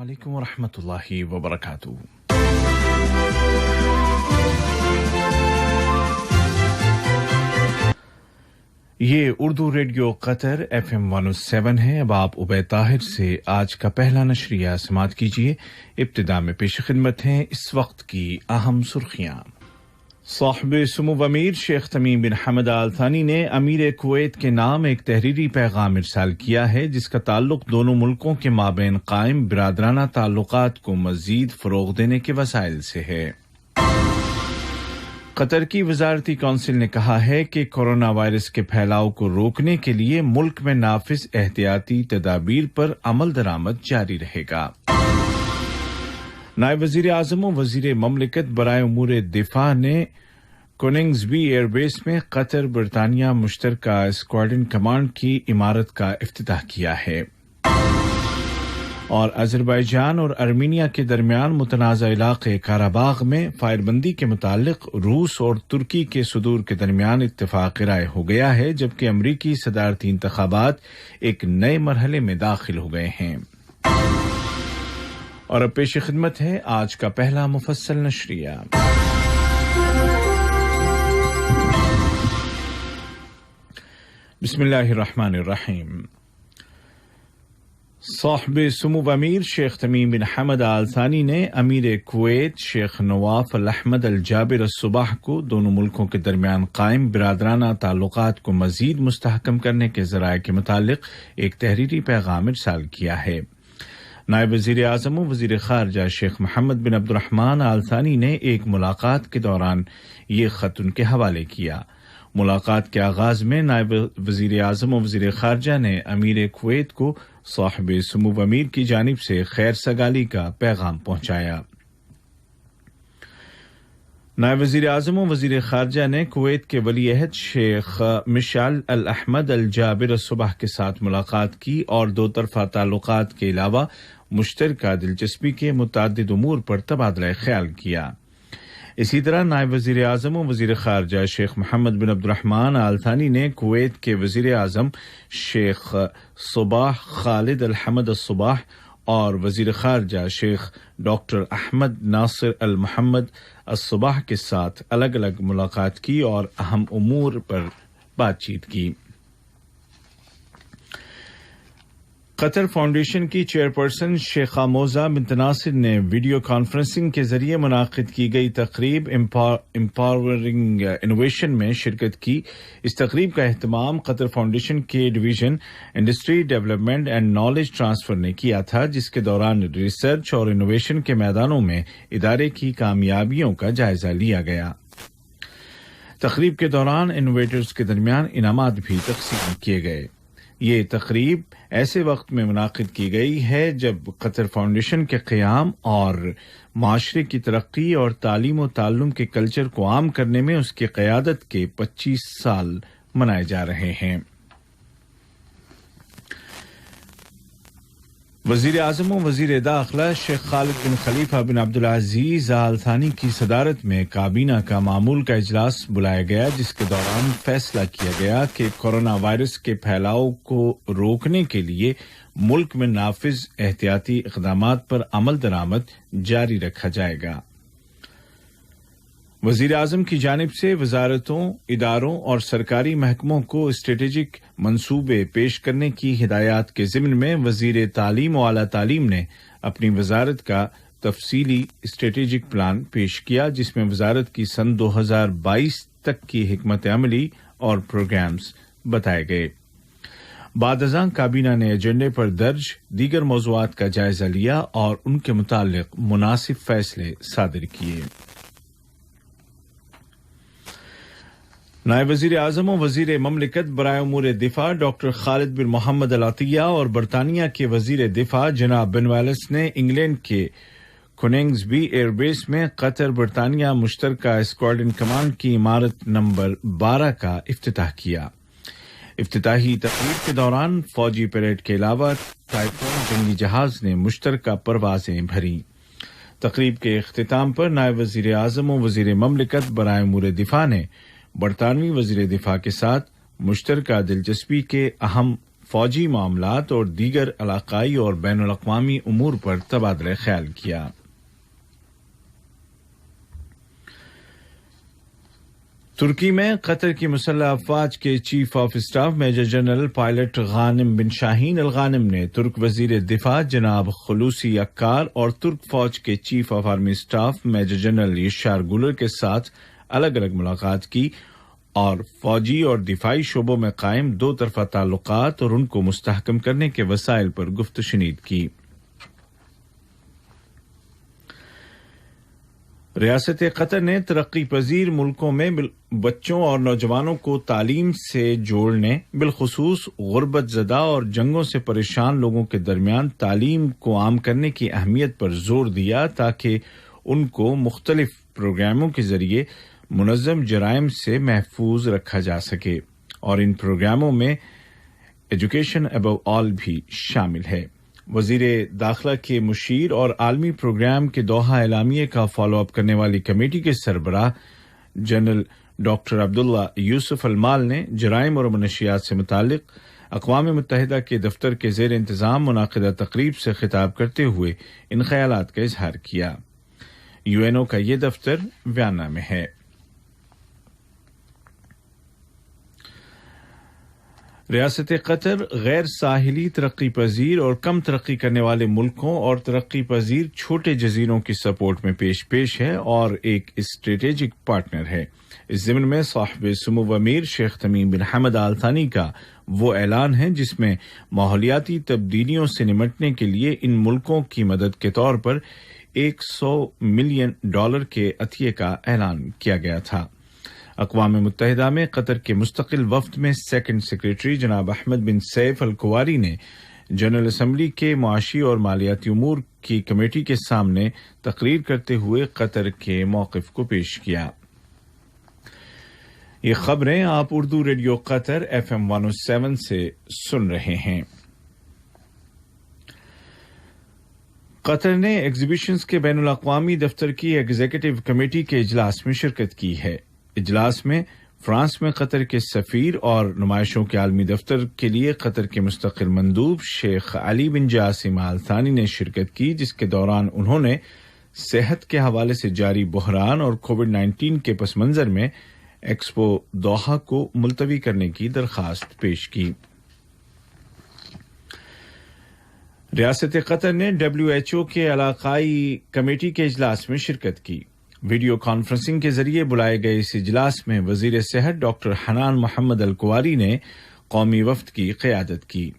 علیکم ورحمۃ اللہ وبرکاتہ۔ یہ اردو ریڈیو قطر FM 107 ہے۔ اب آپ عبید طاہر سے آج کا پہلا نشریہ سماعت کیجیے۔ ابتدا میں پیش خدمت ہیں اس وقت کی اہم سرخیاں۔ صاحب سمو امیر شیخ تمیم بن حمد آل ثانی نے امیر کویت کے نام ایک تحریری پیغام ارسال کیا ہے، جس کا تعلق دونوں ملکوں کے مابین قائم برادرانہ تعلقات کو مزید فروغ دینے کے وسائل سے ہے۔ قطر کی وزارتی کونسل نے کہا ہے کہ کورونا وائرس کے پھیلاؤ کو روکنے کے لیے ملک میں نافذ احتیاطی تدابیر پر عمل درآمد جاری رہے گا۔ نائب وزیر اعظم و وزیر مملکت برائے امور دفاع نے کوننگزبی ایئر بیس میں قطر برطانیہ مشترکہ اسکواڈرن کمانڈ کی عمارت کا افتتاح کیا ہے۔ اور آذربائیجان اور ارمینیا کے درمیان متنازع علاقے کاراباغ میں فائر بندی کے متعلق روس اور ترکی کے صدور کے درمیان اتفاق رائے ہو گیا ہے، جبکہ امریکی صدارتی انتخابات ایک نئے مرحلے میں داخل ہو گئے ہیں۔ اور اب پیش خدمت ہے آج کا پہلا مفصل نشریہ۔ بسم اللہ الرحمن الرحیم۔ صاحب سمو امیر شیخ تمیم بن حمد آل ثانی نے امیر کویت شیخ نواف الاحمد الجابر الصباح کو دونوں ملکوں کے درمیان قائم برادرانہ تعلقات کو مزید مستحکم کرنے کے ذرائع کے متعلق ایک تحریری پیغام ارسال کیا ہے۔ نائب وزیر اعظم و وزیر خارجہ شیخ محمد بن عبد الرحمن آل ثانی نے ایک ملاقات کے دوران یہ خط ان کے حوالے کیا۔ ملاقات کے آغاز میں نائب وزیر اعظم و وزیر خارجہ نے امیر کویت کو صاحب سمو امیر کی جانب سے خیر سگالی کا پیغام پہنچایا۔ نائب وزیر اعظم و وزیر خارجہ نے کویت کے ولی عہد شیخ مشعل الاحمد الجابر الصباح کے ساتھ ملاقات کی اور دو طرفہ تعلقات کے علاوہ مشترکہ دلچسپی کے متعدد امور پر تبادلہ خیال کیا۔ اسی طرح نائب وزیر اعظم و وزیر خارجہ شیخ محمد بن عبد الرحمن آل ثانی نے کویت کے وزیر اعظم شیخ صباح خالد الحمد الصباح اور وزیر خارجہ شیخ ڈاکٹر احمد ناصر المحمد الصباح کے ساتھ الگ الگ ملاقات کی اور اہم امور پر بات چیت کی۔ قطر فاؤنڈیشن کی چیئرپرسن شیخہ موزہ بنت ناصر نے ویڈیو کانفرنسنگ کے ذریعے منعقد کی گئی تقریب امپاورنگ انوویشن میں شرکت کی۔ اس تقریب کا اہتمام قطر فاؤنڈیشن کے division industry development and knowledge transfer نے کیا تھا، جس کے دوران ریسرچ اور انوویشن کے میدانوں میں ادارے کی کامیابیوں کا جائزہ لیا گیا۔ تقریب کے دوران انوویٹرز کے درمیان انعامات بھی تقسیم کیے گئے۔ یہ تقریب ایسے وقت میں منعقد کی گئی ہے جب قطر فاؤنڈیشن کے قیام اور معاشرے کی ترقی اور تعلیم و تعلم کے کلچر کو عام کرنے میں اس کی قیادت کے 25 سال منائے جا رہے ہیں۔ وزیر اعظم و وزیر داخلہ شیخ خالد بن خلیفہ بن عبدالعزیز آل ثانی کی صدارت میں کابینہ کا معمول کا اجلاس بلایا گیا، جس کے دوران فیصلہ کیا گیا کہ کورونا وائرس کے پھیلاؤ کو روکنے کے لیے ملک میں نافذ احتیاطی اقدامات پر عمل درآمد جاری رکھا جائے گا۔ وزیر اعظم کی جانب سے وزارتوں، اداروں اور سرکاری محکموں کو اسٹریٹجک منصوبے پیش کرنے کی ہدایات کے ضمن میں وزیر تعلیم و اعلیٰ تعلیم نے اپنی وزارت کا تفصیلی اسٹریٹجک پلان پیش کیا، جس میں وزارت کی سن 2022 تک کی حکمت عملی اور پروگرامز بتائے گئے۔ بعد ازاں کابینہ نے ایجنڈے پر درج دیگر موضوعات کا جائزہ لیا اور ان کے متعلق مناسب فیصلے صادر کیے۔ نائب وزیر اعظم و وزیر مملکت برائے امور دفاع ڈاکٹر خالد بن محمد العطیہ اور برطانیہ کے وزیر دفاع جناب بن والیس نے انگلینڈ کے کوننگزبی ایئر بیس میں قطر برطانیہ مشترکہ اسکواڈرن کمانڈ کی عمارت نمبر 12 کا افتتاح کیا۔ افتتاحی تقریب کے دوران فوجی پریڈ کے علاوہ ٹائفون جنگی جہاز نے مشترکہ پروازیں بھریں۔ تقریب کے اختتام پر نائب وزیر اعظم و وزیر مملکت برائے امور دفاع نے برطانوی وزیر دفاع کے ساتھ مشترکہ دلچسپی کے اہم فوجی معاملات اور دیگر علاقائی اور بین الاقوامی امور پر تبادلہ خیال کیا۔ ترکی میں قطر کی مسلح افواج کے chief of staff major general pilot Ghanim bin Shaheen Al Ghanim نے ترک وزیر دفاع جناب خلوصی اکار اور ترک فوج کے chief of army staff major general Yasar Guler کے ساتھ الگ الگ ملاقات کی اور فوجی اور دفاعی شعبوں میں قائم دو طرفہ تعلقات اور ان کو مستحکم کرنے کے وسائل پر گفت و شنید کی۔ ریاست قطر نے ترقی پذیر ملکوں میں بچوں اور نوجوانوں کو تعلیم سے جوڑنے، بالخصوص غربت زدہ اور جنگوں سے پریشان لوگوں کے درمیان تعلیم کو عام کرنے کی اہمیت پر زور دیا تاکہ ان کو مختلف پروگراموں کے ذریعے منظم جرائم سے محفوظ رکھا جا سکے، اور ان پروگراموں میں ایجوکیشن ابو آل بھی شامل ہے۔ وزیر داخلہ کے مشیر اور عالمی پروگرام کے دوحہ اعلامیے کا فالو اپ کرنے والی کمیٹی کے سربراہ جنرل ڈاکٹر عبداللہ یوسف المال نے جرائم اور منشیات سے متعلق اقوام متحدہ کے دفتر کے زیر انتظام منعقدہ تقریب سے خطاب کرتے ہوئے ان خیالات کا اظہار کیا۔ یو این او کا یہ دفتر ویانا میں ہے۔ ریاست قطر غیر ساحلی ترقی پذیر اور کم ترقی کرنے والے ملکوں اور ترقی پذیر چھوٹے جزیروں کی سپورٹ میں پیش ہے اور ایک اسٹریٹجک پارٹنر ہے۔ اس ضمن میں صاحب سمو امیر شیخ تمیم بن حمد آل ثانی کا وہ اعلان ہے جس میں ماحولیاتی تبدیلیوں سے نمٹنے کے لیے ان ملکوں کی مدد کے طور پر $100 ملین کے عطیے کا اعلان کیا گیا تھا۔ اقوام متحدہ میں قطر کے مستقل وفد میں سیکنڈ سیکریٹری جناب احمد بن سیف الکواری نے جنرل اسمبلی کے معاشی اور مالیاتی امور کی کمیٹی کے سامنے تقریر کرتے ہوئے قطر کے موقف کو پیش کیا۔ یہ خبریں آپ اردو ریڈیو قطر FM 107 سے سن رہے ہیں۔ قطر نے ایگزیبیشنز کے بین الاقوامی دفتر کی ایگزیکٹو کمیٹی کے اجلاس میں شرکت کی ہے۔ اجلاس میں فرانس میں قطر کے سفیر اور نمائشوں کے عالمی دفتر کے لیے قطر کے مستقل مندوب شیخ علی بن جاسم آل ثانی نے شرکت کی، جس کے دوران انہوں نے صحت کے حوالے سے جاری بحران اور کووڈ-19 کے پس منظر میں ایکسپو دوحہ کو ملتوی کرنے کی درخواست پیش کی۔ ریاست قطر نے WHO کے علاقائی کمیٹی کے اجلاس میں شرکت کی۔ ویڈیو کانفرنسنگ کے ذریعے بلائے گئے اس اجلاس میں وزیر صحت ڈاکٹر حنان محمد الکواری نے قومی وفد کی قیادت کی۔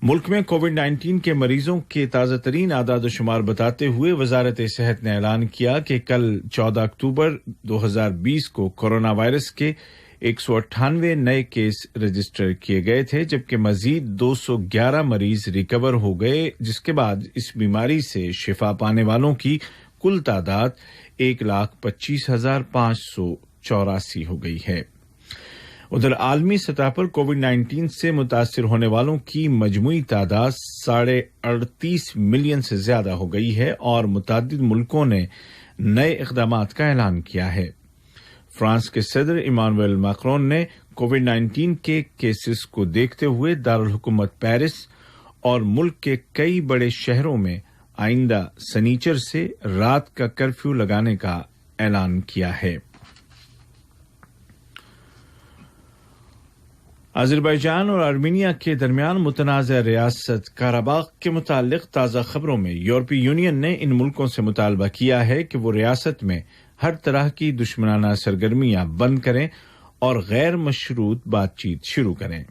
ملک میں کووڈ-19 کے مریضوں کے تازہ ترین اعداد و شمار بتاتے ہوئے وزارت صحت نے اعلان کیا کہ کل 14 اکتوبر 2020 کو کورونا وائرس کے 198 نئے کیس رجسٹر کیے گئے تھے، جبکہ مزید 211 مریض ریکور ہو گئے، جس کے بعد اس بیماری سے شفا پانے والوں کی کل تعداد 1,25,584 ہو گئی ہے۔ ادھر عالمی سطح پر کووڈ-19 سے متاثر ہونے والوں کی مجموعی تعداد 38.5 ملین سے زیادہ ہو گئی ہے اور متعدد ملکوں نے نئے اقدامات کا اعلان کیا ہے۔ فرانس کے صدر ایمانوئل میکرون نے کووڈ-19 کے کیسز کو دیکھتے ہوئے دارالحکومت پیرس اور ملک کے کئی بڑے شہروں میں آئندہ سنیچر سے رات کا کرفیو لگانے کا اعلان کیا ہے۔ آذربائیجان اور آرمینیا کے درمیان متنازع ریاست قرباخ کے متعلق تازہ خبروں میں یورپی یونین نے ان ملکوں سے مطالبہ کیا ہے کہ وہ ریاست میں ہر طرح کی دشمنانہ سرگرمیاں بند کریں اور غیر مشروط بات چیت شروع کریں۔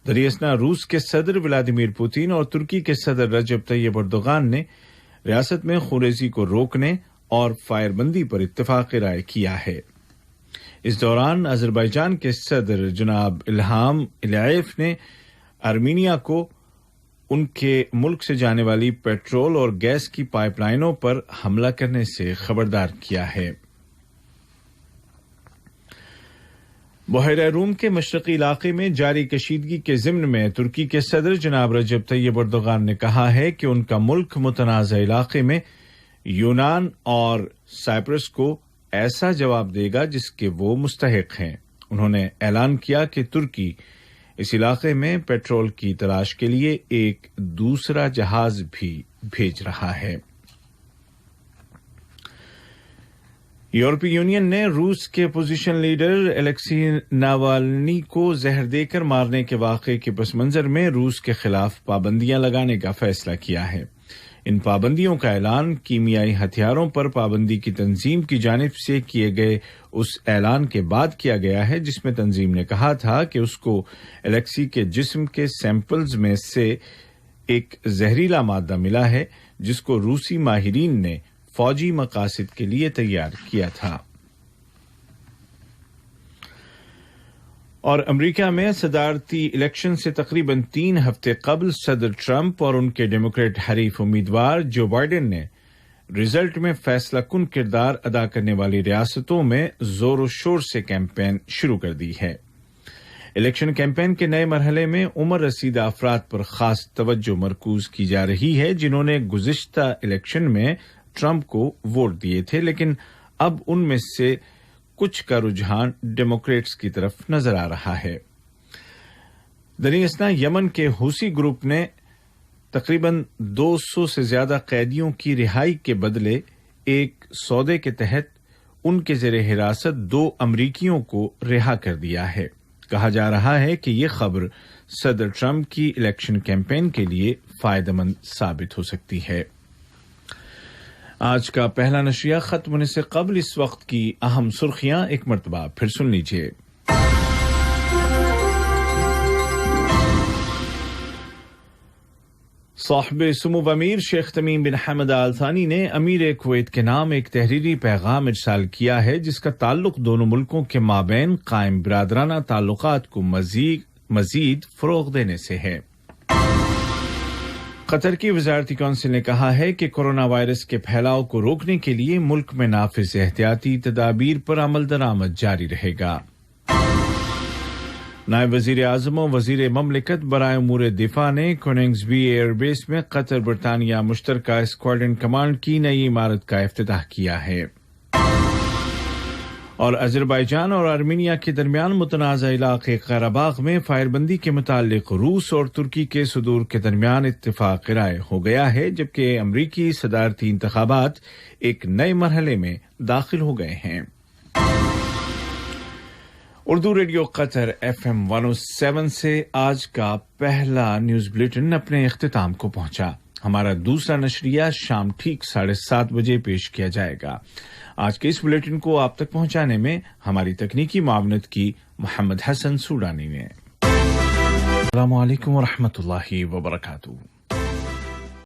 دریاسنا روس کے صدر ولادیمیر پوتین اور ترکی کے صدر رجب طیب اردوغان نے ریاست میں خونریزی کو روکنے اور فائر بندی پر اتفاق رائے کیا ہے۔ اس دوران آذربائیجان کے صدر جناب الہام الییف نے آرمینیا کو ان کے ملک سے جانے والی پیٹرول اور گیس کی پائپ لائنوں پر حملہ کرنے سے خبردار کیا ہے۔ بحیرہ روم کے مشرقی علاقے میں جاری کشیدگی کے ضمن میں ترکی کے صدر جناب رجب طیب اردوغان نے کہا ہے کہ ان کا ملک متنازع علاقے میں یونان اور سائپرس کو ایسا جواب دے گا جس کے وہ مستحق ہیں۔ انہوں نے اعلان کیا کہ ترکی اس علاقے میں پیٹرول کی تلاش کے لیے ایک دوسرا جہاز بھی بھیج رہا ہے۔ یورپی یونین نے روس کے اپوزیشن لیڈر الیکسی ناوالنی کو زہر دے کر مارنے کے واقعے کے پس منظر میں روس کے خلاف پابندیاں لگانے کا فیصلہ کیا ہے۔ ان پابندیوں کا اعلان کیمیائی ہتھیاروں پر پابندی کی تنظیم کی جانب سے کیے گئے اس اعلان کے بعد کیا گیا ہے جس میں تنظیم نے کہا تھا کہ اس کو الیکسی کے جسم کے سیمپلز میں سے ایک زہریلا مادہ ملا ہے جس کو روسی ماہرین نے فوجی مقاصد کے لیے تیار کیا تھا۔ اور امریکہ میں صدارتی الیکشن سے تقریباً 3 ہفتے قبل صدر ٹرمپ اور ان کے ڈیموکریٹ حریف امیدوار جو بائیڈن نے رزلٹ میں فیصلہ کن کردار ادا کرنے والی ریاستوں میں زور و شور سے کیمپین شروع کر دی ہے۔ الیکشن کیمپین کے نئے مرحلے میں عمر رسیدہ افراد پر خاص توجہ مرکوز کی جا رہی ہے جنہوں نے گزشتہ الیکشن میں ٹرمپ کو ووٹ دیے تھے، لیکن اب ان میں سے کچھ کا رجحان ڈیموکریٹس کی طرف نظر آ رہا ہے۔ دریں اثنا یمن کے حوثی گروپ نے تقریباً 200 سے زیادہ قیدیوں کی رہائی کے بدلے ایک سودے کے تحت ان کے زیر حراست 2 امریکیوں کو رہا کر دیا ہے۔ کہا جا رہا ہے کہ یہ خبر صدر ٹرمپ کی الیکشن کیمپین کے لیے فائدہ مند ثابت ہو سکتی ہے۔ آج کا پہلا نشریہ ختم ہونے سے قبل اس وقت کی اہم سرخیاں ایک مرتبہ پھر سن لیجیے۔ صاحب سمو امیر شیخ تمیم بن حمد آل ثانی نے امیر کویت کے نام ایک تحریری پیغام ارسال کیا ہے جس کا تعلق دونوں ملکوں کے مابین قائم برادرانہ تعلقات کو مزید فروغ دینے سے ہے۔ قطر کی وزارتی کونسل نے کہا ہے کہ کورونا وائرس کے پھیلاؤ کو روکنے کے لیے ملک میں نافذ احتیاطی تدابیر پر عمل درآمد جاری رہے گا۔ نائب وزیر اعظم و وزیر مملکت برائے امور دفاع نے کوننگزبی ایئر بیس میں قطر برطانیہ مشترکہ اسکواڈرن کمانڈ کی نئی عمارت کا افتتاح کیا ہے۔ اور آذربائیجان اور آرمینیا کے درمیان متنازع علاقے قرہ باغ میں فائر بندی کے متعلق روس اور ترکی کے صدور کے درمیان اتفاق رائے ہو گیا ہے، جبکہ امریکی صدارتی انتخابات ایک نئے مرحلے میں داخل ہو گئے ہیں۔ اردو ریڈیو قطر FM 107 سے آج کا پہلا نیوز بلیٹن اپنے اختتام کو پہنچا۔ ہمارا دوسرا نشریہ شام ٹھیک 7:30 بجے پیش کیا جائے گا۔ آج کے اس بلیٹن کو آپ تک پہنچانے میں ہماری تکنیکی معاونت کی محمد حسن سوڈانی نے۔ السلام علیکم ورحمۃ اللہ وبرکاتہ۔